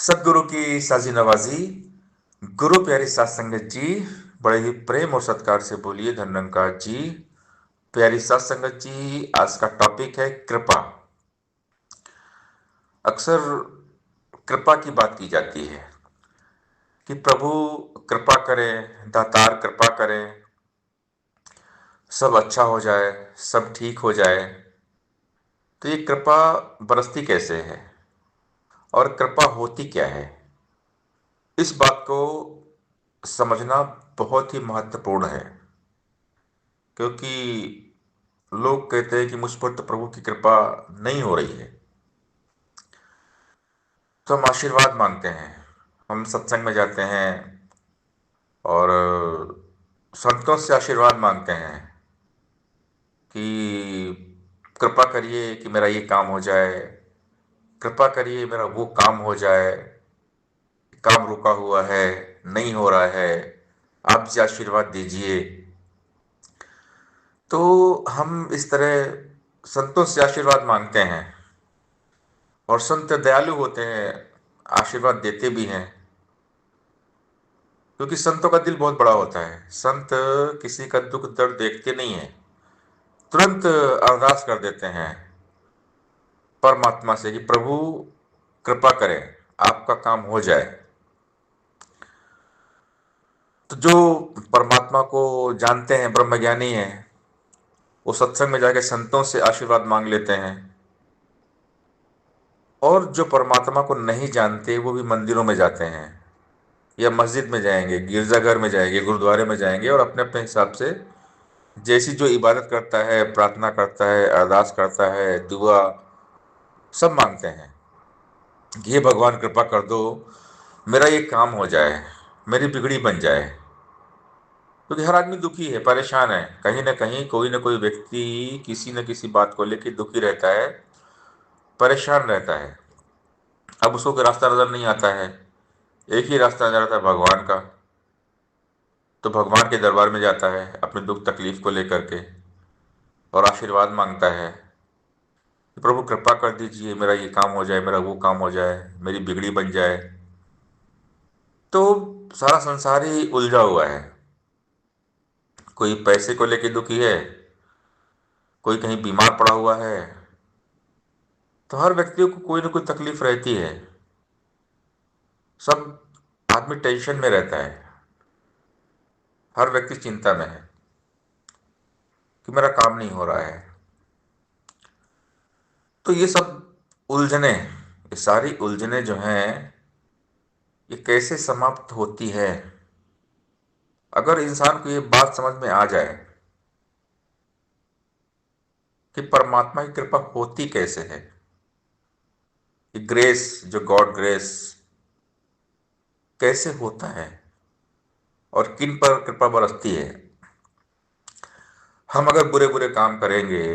सदगुरु की साजी नवाजी। गुरु प्यारी सात संगत जी, बड़े ही प्रेम और सत्कार से बोलिए धन्यंकार जी। प्यारी सात संगत जी, आज का टॉपिक है कृपा। अक्सर कृपा की बात की जाती है कि प्रभु कृपा करें, दातार कृपा करें, सब अच्छा हो जाए, सब ठीक हो जाए। तो ये कृपा बरसती कैसे है और कृपा होती क्या है, इस बात को समझना बहुत ही महत्वपूर्ण है। क्योंकि लोग कहते हैं कि मुझ पर तो प्रभु की कृपा नहीं हो रही है, तो हम आशीर्वाद मांगते हैं। हम सत्संग में जाते हैं और संतों से आशीर्वाद मांगते हैं कि कृपा करिए कि मेरा ये काम हो जाए, कृपा करिए मेरा वो काम हो जाए, काम रुका हुआ है, नहीं हो रहा है, आप जी आशीर्वाद दीजिए। तो हम इस तरह संतों से आशीर्वाद मांगते हैं और संत दयालु होते हैं, आशीर्वाद देते भी हैं। क्योंकि संतों का दिल बहुत बड़ा होता है। संत किसी का दुख दर्द देखते नहीं है, तुरंत अरदास कर देते हैं परमात्मा से कि प्रभु कृपा करें, आपका काम हो जाए। तो जो परमात्मा को जानते हैं, ब्रह्मज्ञानी हैं, वो सत्संग में जाके संतों से आशीर्वाद मांग लेते हैं। और जो परमात्मा को नहीं जानते वो भी मंदिरों में जाते हैं या मस्जिद में जाएंगे, गिरजाघर में जाएंगे, गुरुद्वारे में जाएंगे और अपने अपने हिसाब से जैसी जो इबादत करता है, प्रार्थना करता है, अरदास करता है, दुआ सब मांगते हैं कि हे भगवान कृपा कर दो, मेरा ये काम हो जाए, मेरी बिगड़ी बन जाए। क्योंकि हर आदमी दुखी है, परेशान है, कहीं ना कहीं कोई ना कोई व्यक्ति किसी न किसी बात को लेकर दुखी रहता है, परेशान रहता है। अब उसको कोई रास्ता नजर नहीं आता है, एक ही रास्ता नजर आता है भगवान का। तो भगवान के दरबार में जाता है अपने दुख तकलीफ को लेकर के और आशीर्वाद मांगता है कि प्रभु कृपा कर दीजिए, मेरा ये काम हो जाए, मेरा वो काम हो जाए, मेरी बिगड़ी बन जाए। तो सारा संसार ही उलझा हुआ है। कोई पैसे को लेके दुखी है, कोई कहीं बीमार पड़ा हुआ है। तो हर व्यक्ति को कोई ना कोई तकलीफ रहती है। सब आदमी टेंशन में रहता है, हर व्यक्ति चिंता में है कि मेरा काम नहीं हो रहा है। तो ये सब उलझने, ये सारी उलझने जो हैं, ये कैसे समाप्त होती है? अगर इंसान को ये बात समझ में आ जाए कि परमात्मा की कृपा होती कैसे है, कि ग्रेस, जो गॉड ग्रेस कैसे होता है और किन पर कृपा बरसती है। हम अगर बुरे बुरे काम करेंगे,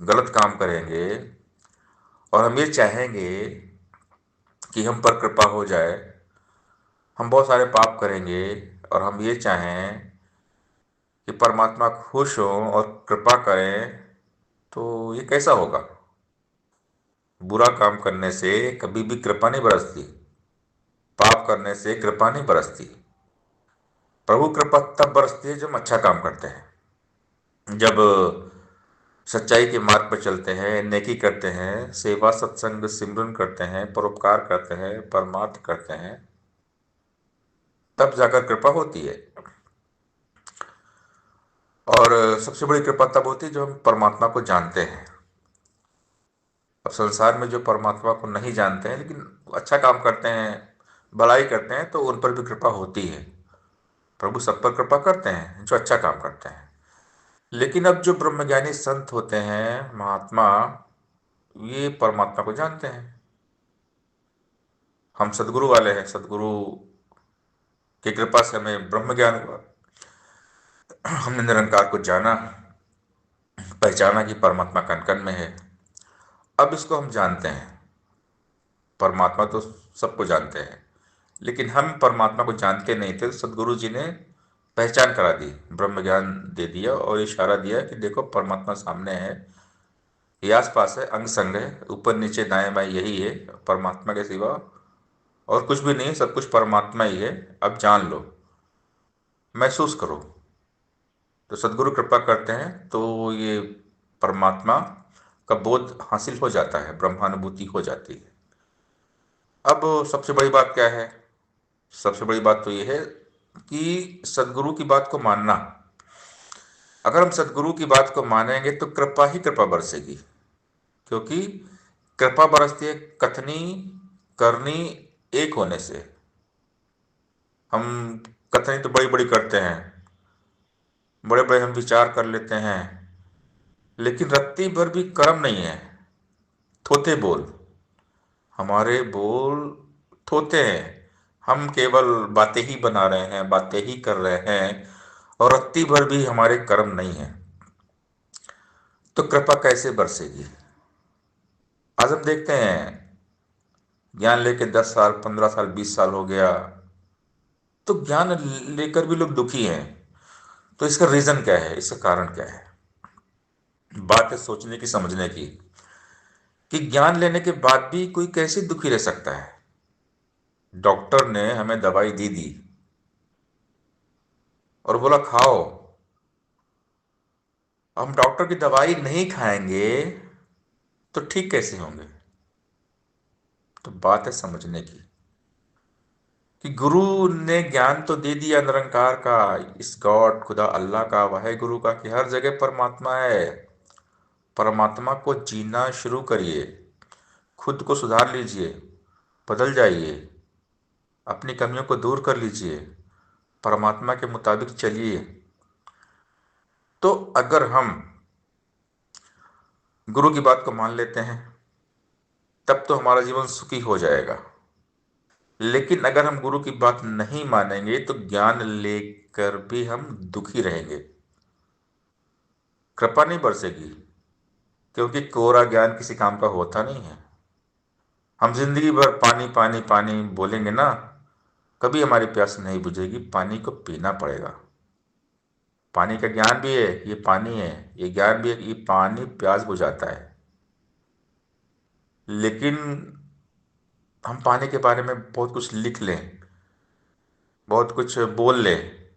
गलत काम करेंगे और हम ये चाहेंगे कि हम पर कृपा हो जाए, हम बहुत सारे पाप करेंगे और हम ये चाहें कि परमात्मा खुश हो और कृपा करें, तो ये कैसा होगा? बुरा काम करने से कभी भी कृपा नहीं बरसती, पाप करने से कृपा नहीं बरसती। प्रभु कृपा तब बरसती है जब हम अच्छा काम करते हैं, जब सच्चाई के मार्ग पर चलते हैं, नेकी करते हैं, सेवा सत्संग सिमरन करते हैं, परोपकार करते हैं, परमार्थ करते हैं, तब जाकर कृपा होती है। और सबसे बड़ी कृपा तब होती है जब हम परमात्मा को जानते हैं। अब संसार में जो परमात्मा को नहीं जानते हैं लेकिन अच्छा काम करते हैं, भलाई करते हैं, तो उन पर भी कृपा होती है। प्रभु सब पर कृपा करते हैं जो अच्छा काम करते हैं। लेकिन अब जो ब्रह्मज्ञानी संत होते हैं, महात्मा, ये परमात्मा को जानते हैं। हम सदगुरु वाले हैं, सदगुरु की कृपा से हमें ब्रह्म ज्ञान हुआ, हमने निरंकार को जाना, पहचाना कि परमात्मा कण कण में है। अब इसको हम जानते हैं। परमात्मा तो सबको जानते हैं, लेकिन हम परमात्मा को जानते नहीं थे, तो सदगुरु जी ने पहचान करा दी, ब्रह्म ज्ञान दे दिया और इशारा दिया कि देखो परमात्मा सामने है, ये आस पास है, अंग संग है, ऊपर नीचे दाएं बाएं यही है, परमात्मा के सिवा और कुछ भी नहीं, सब कुछ परमात्मा ही है, अब जान लो, महसूस करो। तो सदगुरु कृपा करते हैं तो ये परमात्मा का बोध हासिल हो जाता है, ब्रह्मानुभूति हो जाती है। अब सबसे बड़ी बात क्या है? सबसे बड़ी बात तो ये है कि सदगुरु की बात को मानना। अगर हम सदगुरु की बात को मानेंगे तो कृपा ही कृपा बरसेगी, क्योंकि कृपा बरसती है कथनी करनी एक होने से। हम कथनी तो बड़ी बड़ी करते हैं, बड़े बड़े हम विचार कर लेते हैं, लेकिन रत्ती भर भी कर्म नहीं है। थोथे बोल, हमारे बोल थोथे हैं। हम केवल बातें ही बना रहे हैं, बातें ही कर रहे हैं, और रत्ती भर भी हमारे कर्म नहीं है। तो कृपा कैसे बरसेगी? आज हम देखते हैं, ज्ञान लेके 10 साल, 15 साल, 20 साल हो गया, तो ज्ञान लेकर भी लोग दुखी हैं। तो इसका रीजन क्या है, इसका कारण क्या है? बात है सोचने की, समझने की, कि ज्ञान लेने के बाद भी कोई कैसे दुखी रह सकता है। डॉक्टर ने हमें दवाई दी दी और बोला खाओ, हम डॉक्टर की दवाई नहीं खाएंगे तो ठीक कैसे होंगे? तो बात है समझने की, कि गुरु ने ज्ञान तो दे दिया निरंकार का, इस गॉड खुदा अल्लाह का, वाहे गुरु का, कि हर जगह परमात्मा है। परमात्मा को जीना शुरू करिए, खुद को सुधार लीजिए, बदल जाइए, अपनी कमियों को दूर कर लीजिए, परमात्मा के मुताबिक चलिए। तो अगर हम गुरु की बात को मान लेते हैं तब तो हमारा जीवन सुखी हो जाएगा। लेकिन अगर हम गुरु की बात नहीं मानेंगे तो ज्ञान लेकर भी हम दुखी रहेंगे, कृपा नहीं बरसेगी, क्योंकि कोरा ज्ञान किसी काम का होता नहीं है। हम जिंदगी भर पानी पानी पानी बोलेंगे ना, कभी हमारी प्यास नहीं बुझेगी, पानी को पीना पड़ेगा। पानी का ज्ञान भी है, ये पानी है, ये ज्ञान भी है कि ये पानी प्यास बुझाता है। लेकिन हम पानी के बारे में बहुत कुछ लिख लें, बहुत कुछ बोल लें,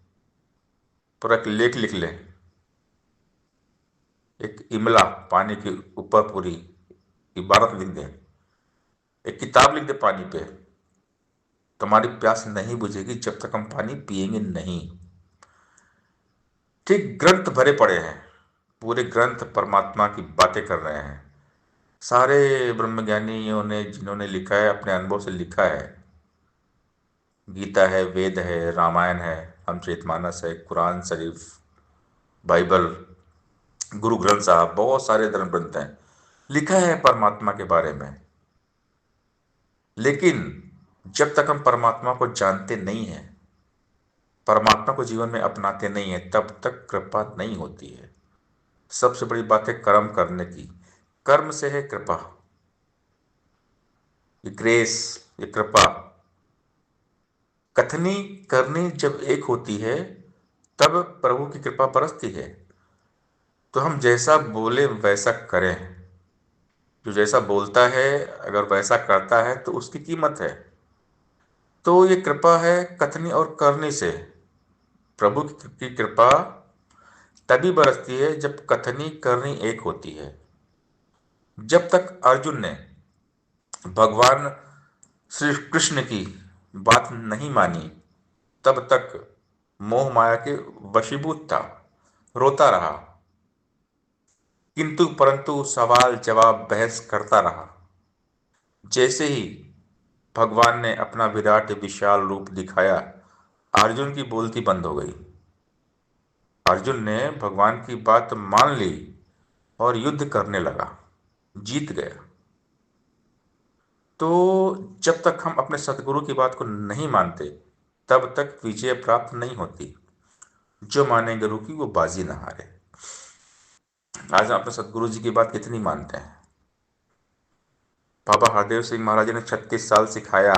पूरा एक लेख लिख लें, एक इमला पानी के ऊपर पूरी इबारत लिख दें, एक किताब लिख दें पानी पे, तो हमारी प्यास नहीं बुझेगी जब तक हम पानी पिएंगे नहीं। ठीक, ग्रंथ भरे पड़े हैं, पूरे ग्रंथ परमात्मा की बातें कर रहे हैं। सारे ब्रह्मज्ञानियों ने जिन्होंने लिखा है अपने अनुभव से लिखा है। गीता है, वेद है, रामायण है, हमचरितमानस है, कुरान शरीफ, बाइबल, गुरु ग्रंथ साहब, बहुत सारे धर्म ग्रंथ हैं, लिखा है परमात्मा के बारे में। लेकिन जब तक हम परमात्मा को जानते नहीं हैं, परमात्मा को जीवन में अपनाते नहीं हैं, तब तक कृपा नहीं होती है। सबसे बड़ी बात है कर्म करने की। कर्म से है कृपा, ये ग्रेस, ये कृपा। कथनी करनी जब एक होती है तब प्रभु की कृपा बरसती है। तो हम जैसा बोले वैसा करें। जो जैसा बोलता है अगर वैसा करता है तो उसकी कीमत है। तो ये कृपा है कथनी और करनी से। प्रभु की कृपा तभी बरसती है जब कथनी करनी एक होती है। जब तक अर्जुन ने भगवान श्री कृष्ण की बात नहीं मानी, तब तक मोह माया के वशीभूत था, रोता रहा, किंतु परंतु सवाल जवाब बहस करता रहा। जैसे ही भगवान ने अपना विराट विशाल रूप दिखाया, अर्जुन की बोलती बंद हो गई। अर्जुन ने भगवान की बात मान ली और युद्ध करने लगा, जीत गया। तो जब तक हम अपने सतगुरु की बात को नहीं मानते तब तक विजय प्राप्त नहीं होती। जो माने गुरु की वो बाजी ना हारे। आज हम अपने सतगुरु जी की बात कितनी मानते हैं? बाबा हरदेव सिंह महाराज ने 36 साल सिखाया,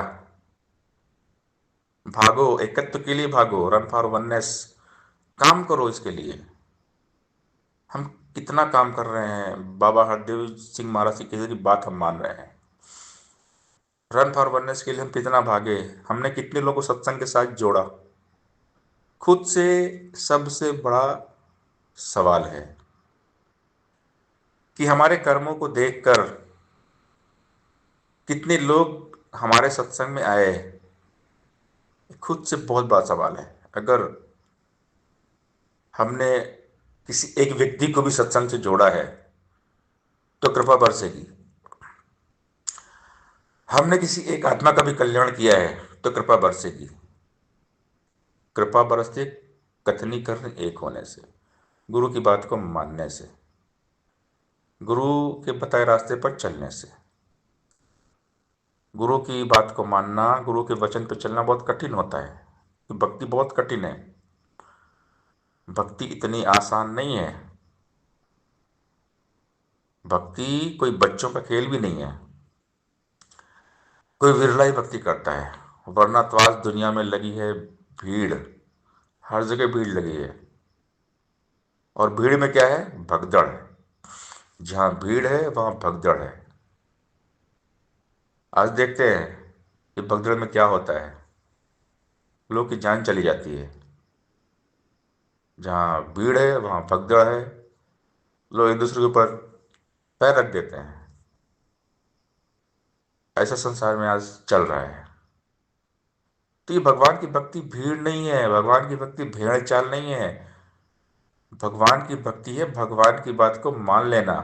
भागो एकत्व के लिए, भागो, रन फॉर वननेस, काम करो इसके लिए। हम कितना काम कर रहे हैं? बाबा हरदेव सिंह महाराज की किसी की बात हम मान रहे हैं? रन फॉर वननेस के लिए हम कितना भागे, हमने कितने लोगों को सत्संग के साथ जोड़ा। खुद से सबसे बड़ा सवाल है कि हमारे कर्मों को देखकर कितने लोग हमारे सत्संग में आए। खुद से बहुत बड़ा सवाल है। अगर हमने किसी एक व्यक्ति को भी सत्संग से जोड़ा है तो कृपा बरसेगी। हमने किसी एक आत्मा का भी कल्याण किया है तो कृपा बरसेगी। कृपा बरसती है कथनी करने एक होने से, गुरु की बात को मानने से, गुरु के बताए रास्ते पर चलने से। गुरु की बात को मानना, गुरु के वचन पर चलना बहुत कठिन होता है। भक्ति बहुत कठिन है। भक्ति इतनी आसान नहीं है। भक्ति कोई बच्चों का खेल भी नहीं है। कोई विरला ही भक्ति करता है, वरना तो आज दुनिया में लगी है भीड़। हर जगह भीड़ लगी है। और भीड़ में क्या है? भगदड़ है। जहां भीड़ है वहां भगदड़ है। आज देखते हैं कि भगदड़ में क्या होता है। लोग की जान चली जाती है। जहां भीड़ है वहां भगदड़ है। लोग एक दूसरे के ऊपर पैर रख देते हैं। ऐसा संसार में आज चल रहा है। तो ये भगवान की भक्ति भीड़ नहीं है। भगवान की भक्ति भेड़ चाल नहीं है। भगवान की भक्ति है भगवान की बात को मान लेना,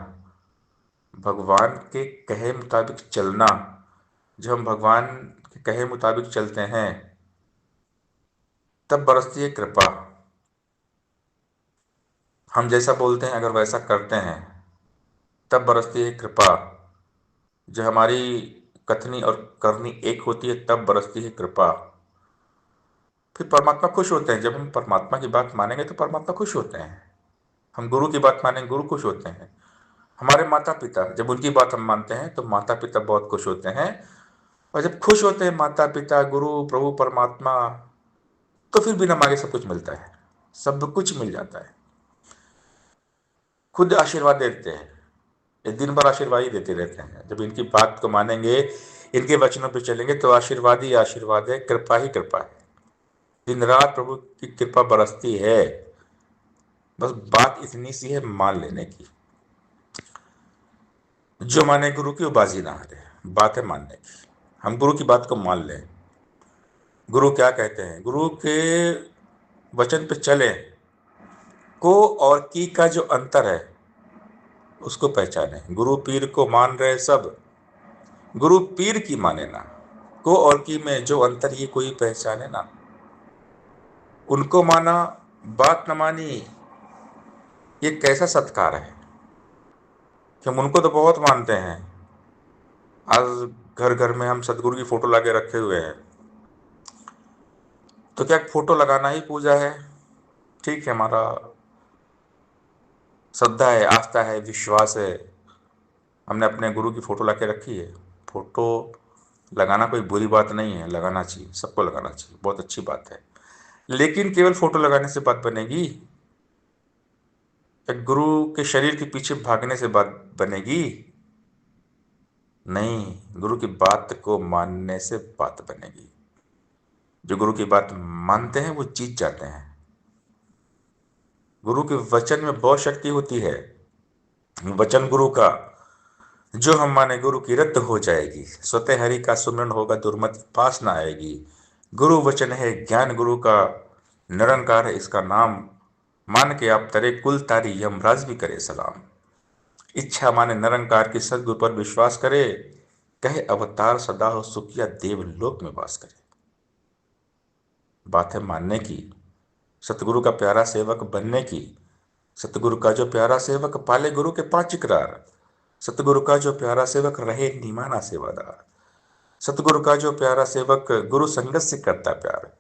भगवान के कहे मुताबिक चलना। जब हम भगवान के कहे मुताबिक चलते हैं तब बरसती है कृपा। हम जैसा बोलते हैं अगर वैसा करते हैं तब बरसती है कृपा। जब हमारी कथनी और करनी एक होती है तब बरसती है कृपा। फिर परमात्मा खुश होते हैं। जब हम परमात्मा की बात मानेंगे तो परमात्मा खुश होते हैं। हम गुरु की बात मानेंगे, गुरु खुश होते हैं। हमारे माता पिता, जब उनकी बात हम मानते हैं तो माता पिता बहुत खुश होते हैं। और जब खुश होते हैं माता पिता, गुरु, प्रभु, परमात्मा, तो फिर बिना मांगे सब कुछ मिलता है। सब कुछ मिल जाता है। खुद आशीर्वाद देते हैं। ये दिन भर आशीर्वाद ही देते रहते हैं। जब इनकी बात को मानेंगे, इनके वचनों पे चलेंगे तो आशीर्वाद ही आशीर्वाद है, कृपा ही कृपा है। दिन रात प्रभु की कृपा बरसती है। बस बात इतनी सी है मान लेने की। जो माने गुरु की वो बाजी ना हारे। बात है मानने की। हम गुरु की बात को मान लें। गुरु क्या कहते हैं, गुरु के वचन पे चले। को और की का जो अंतर है उसको पहचाने। गुरु पीर को मान रहे सब, गुरु पीर की माने ना। को और की में जो अंतर ये कोई पहचाने ना। उनको माना, बात न मानी, ये कैसा सत्कार है कि हम उनको तो बहुत मानते हैं। आज घर घर में हम सदगुरु की फोटो लाके रखे हुए हैं। तो क्या फोटो लगाना ही पूजा है? ठीक है, हमारा श्रद्धा है, आस्था है, विश्वास है। हमने अपने गुरु की फोटो लाके रखी है। फोटो लगाना कोई बुरी बात नहीं है, लगाना चाहिए, सबको लगाना चाहिए, बहुत अच्छी बात है। लेकिन केवल फोटो लगाने से बात बनेगी? या गुरु के शरीर के पीछे भागने से बात बनेगी? नहीं, गुरु की बात को मानने से बात बनेगी। जो गुरु की बात मानते हैं वो जीत जाते हैं। गुरु के वचन में बहुत शक्ति होती है। वचन गुरु का जो हम माने गुरु की रद्द हो जाएगी। स्वतः हरि का सुमरन होगा, दुर्मति पास ना आएगी। गुरु वचन है ज्ञान गुरु का, निरंकार है इसका नाम। मान के आप तरे कुल तारी, यमराज भी करे सलाम। इच्छा माने निरंकार की, सदगुरु पर विश्वास करे। कहे अवतार सदा हो सुखिया, देवलोक में वास करे। बात है मानने की, सतगुरु का प्यारा सेवक बनने की। सतगुरु का जो प्यारा सेवक पाले गुरु के पांच इकरार। सतगुरु का जो प्यारा सेवक रहे निमाना सेवादार। सतगुरु का जो प्यारा सेवक गुरु संगत से करता प्यार।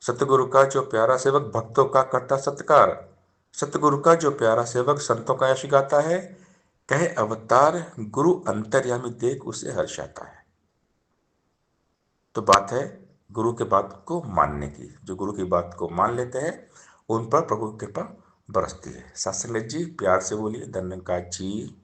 सतगुरु का जो प्यारा सेवक भक्तों का करता सत्कार। सतगुरु का जो प्यारा सेवक संतों का यश गाता है। कहे अवतार गुरु अंतर्यामी, देख उसे हर्षाता है। तो बात है गुरु के बात को मानने की। जो गुरु की बात को मान लेते हैं उन पर प्रभु की कृपा बरसती है। सत्संग जी प्यार से बोलिए, धन्यवाद जी।